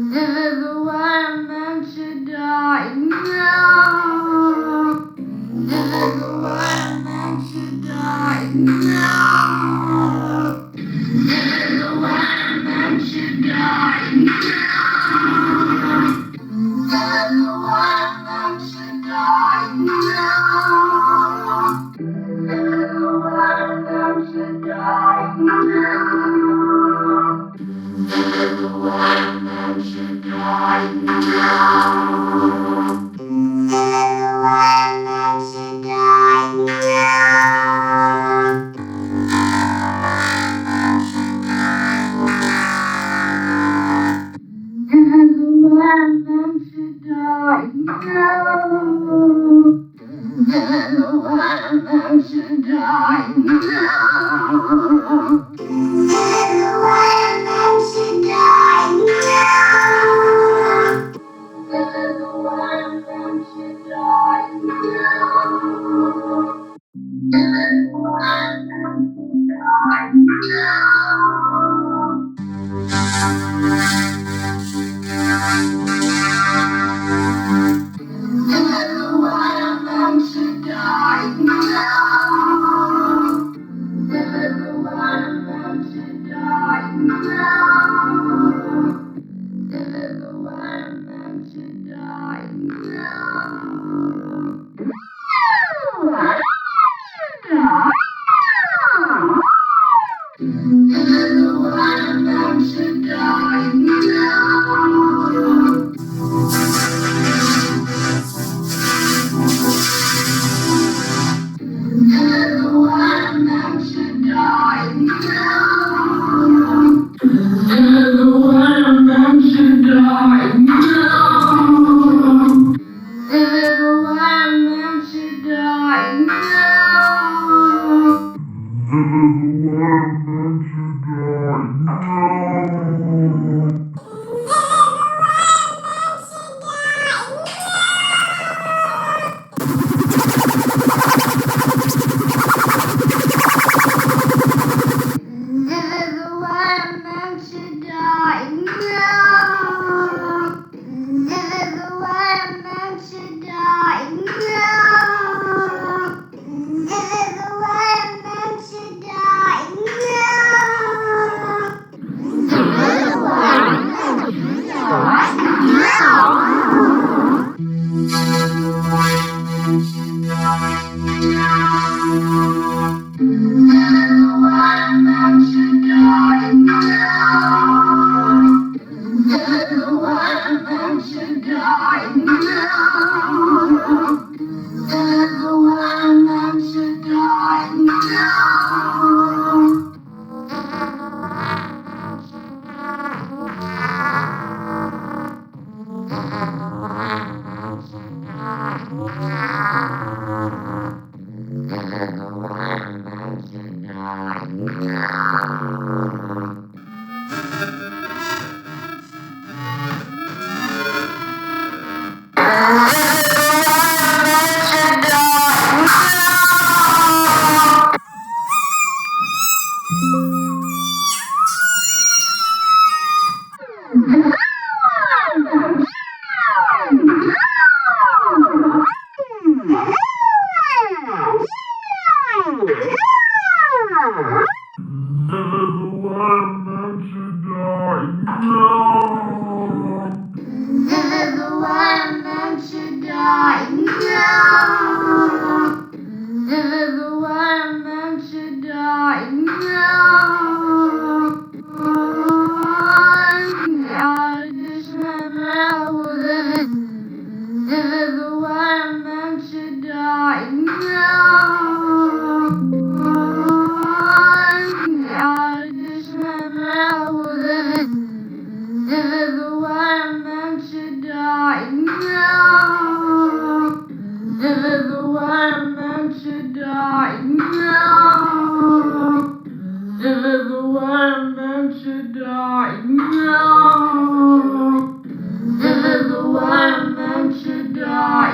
This is the way I'm meant to die. No. This is the way I'm meant to die. No. This is the way I'm meant to die. No. This is the way I'm meant to die. No. This is the way I'm meant to die. No. This is the way I'm meant to die.